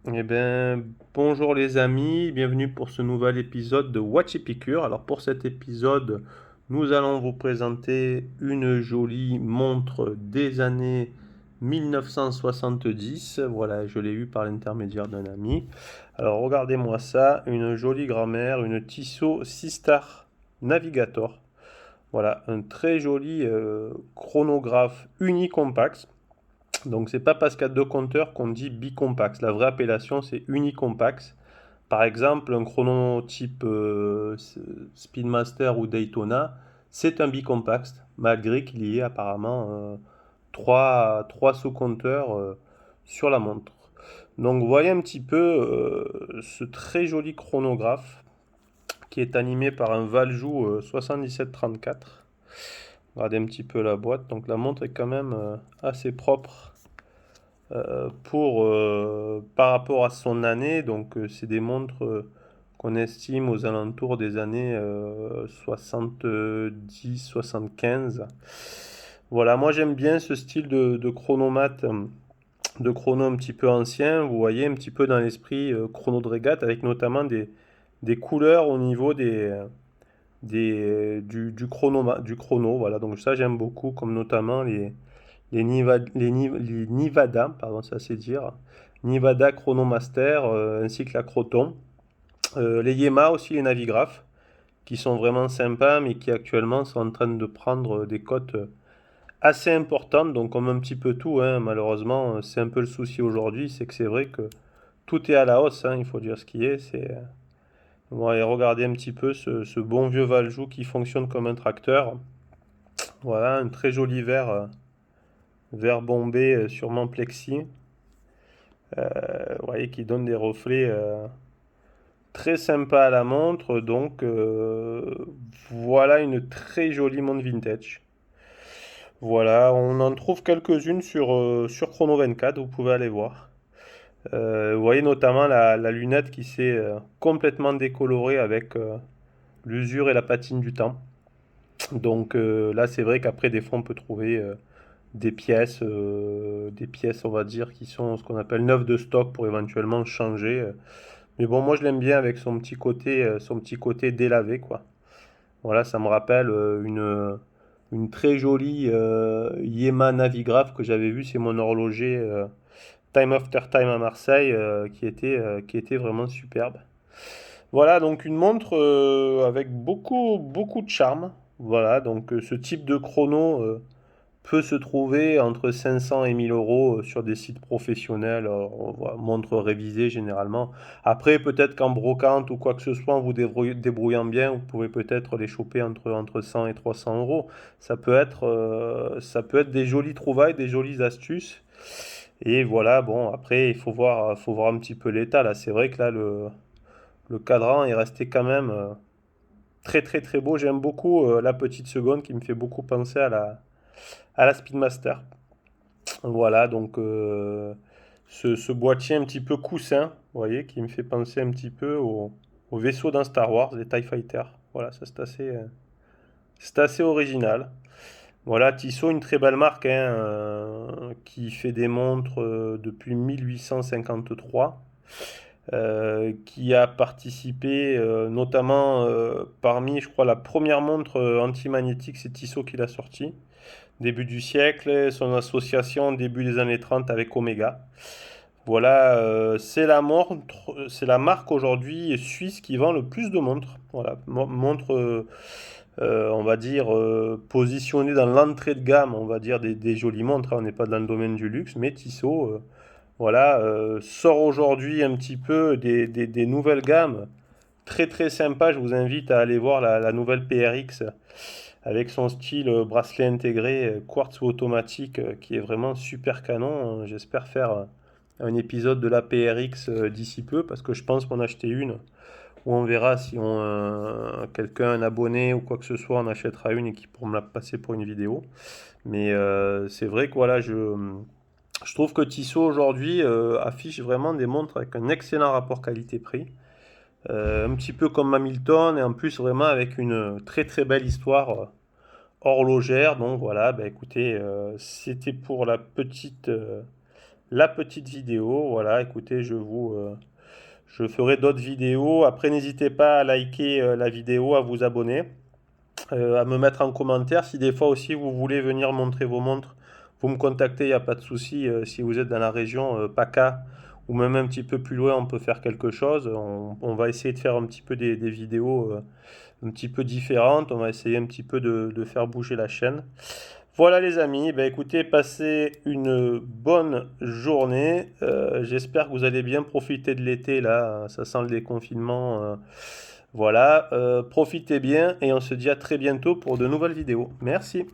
Eh bien, bonjour les amis, bienvenue pour ce nouvel épisode de Watch Epicure. Alors pour cet épisode, nous allons vous présenter une jolie montre des années 1970. Voilà, je l'ai eu par l'intermédiaire d'un ami. Alors regardez-moi ça, une jolie grand-mère, une Tissot Seastar Navigator. Voilà, un très joli chronographe unicompact. Donc c'est pas parce qu'il y a deux compteurs qu'on dit bicompax. La vraie appellation c'est unicompax. Par exemple, un chrono type Speedmaster ou Daytona, c'est un bicompact, malgré qu'il y ait apparemment trois sous-compteurs sur la montre. Donc vous voyez un petit peu ce très joli chronographe qui est animé par un Valjoux 7734. Regardez un petit peu la boîte. Donc la montre est quand même assez propre par rapport à son année. Donc c'est des montres qu'on estime aux alentours des années 70-75. Voilà, moi j'aime bien ce style de chronomate, de chrono un petit peu ancien, vous voyez, un petit peu dans l'esprit chrono de régate, avec notamment des couleurs au niveau du chrono. Voilà, donc ça j'aime beaucoup, comme notamment les Nivada, pardon, ça c'est dire, Nivada Chronomaster, ainsi que la Croton. Les Yema aussi, les Navigraph, qui sont vraiment sympas, mais qui actuellement sont en train de prendre des cotes assez importantes. Donc comme un petit peu tout, hein, malheureusement, c'est un peu le souci aujourd'hui, c'est que c'est vrai que tout est à la hausse, hein, il faut dire ce qui est. On va aller regarder un petit peu ce bon vieux Valjoux qui fonctionne comme un tracteur. Voilà, un très joli vert bombé, sûrement plexi. Vous voyez, qui donne des reflets très sympas à la montre. Donc voilà une très jolie montre vintage. Voilà, on en trouve quelques-unes sur Chrono 24, vous pouvez aller voir. Vous voyez notamment la lunette qui s'est complètement décolorée avec l'usure et la patine du temps. Donc là, c'est vrai qu'après, des fois, on peut trouver des pièces, on va dire, qui sont ce qu'on appelle neuves de stock pour éventuellement changer. Mais bon, moi je l'aime bien avec son petit côté délavé, quoi. Voilà, ça me rappelle une très jolie Yema Navigraph que j'avais vue, c'est mon horloger Time After Time à Marseille, qui était vraiment superbe. Voilà, donc une montre avec beaucoup de charme. Voilà, donc ce type de chrono peut se trouver entre 500 et 1000 euros sur des sites professionnels, on voit, montres révisées généralement. Après, peut-être qu'en brocante ou quoi que ce soit, en vous débrouillant bien, vous pouvez peut-être les choper entre 100 et 300 euros. Ça peut être des jolies trouvailles, des jolies astuces. Et voilà, bon, après, faut voir un petit peu l'état. Là, c'est vrai que là, le cadran est resté quand même très beau. J'aime beaucoup la petite seconde qui me fait beaucoup penser à la Speedmaster. Voilà, donc ce boîtier un petit peu coussin, vous voyez, qui me fait penser un petit peu au vaisseau dans Star Wars, les TIE Fighters. Voilà, ça c'est assez original. Voilà, Tissot, une très belle marque, hein, qui fait des montres depuis 1853, qui a participé notamment parmi, je crois, la première montre anti-magnétique, c'est Tissot qui l'a sortie début du siècle, son association début des années 30 avec Omega. Voilà, c'est la marque aujourd'hui suisse qui vend le plus de montres. Voilà, montres, on va dire, positionnées dans l'entrée de gamme, on va dire des jolies montres, hein. On n'est pas dans le domaine du luxe, mais Tissot, voilà, sort aujourd'hui un petit peu des nouvelles gammes très sympa. Je vous invite à aller voir la nouvelle PRX avec son style bracelet intégré, quartz automatique, qui est vraiment super canon. J'espère faire un épisode de la PRX d'ici peu parce que je pense m'en acheter une où on verra si quelqu'un, un abonné ou quoi que ce soit, en achètera une et qui pourra me la passer pour une vidéo. Mais c'est vrai que voilà, je trouve que Tissot aujourd'hui affiche vraiment des montres avec un excellent rapport qualité-prix. Un petit peu comme Hamilton et en plus vraiment avec une très belle histoire horlogère. Donc voilà, bah écoutez, c'était pour la petite vidéo. Voilà, écoutez, je ferai d'autres vidéos. Après, n'hésitez pas à liker la vidéo, à vous abonner, à me mettre en commentaire. Si des fois aussi vous voulez venir montrer vos montres, vous me contactez, il n'y a pas de souci. Si vous êtes dans la région PACA ou même un petit peu plus loin, on peut faire quelque chose. On va essayer de faire un petit peu des vidéos un petit peu différentes. On va essayer un petit peu de faire bouger la chaîne. Voilà les amis, ben écoutez, passez une bonne journée. J'espère que vous allez bien profiter de l'été là, ça sent le déconfinement. Voilà, profitez bien et on se dit à très bientôt pour de nouvelles vidéos. Merci.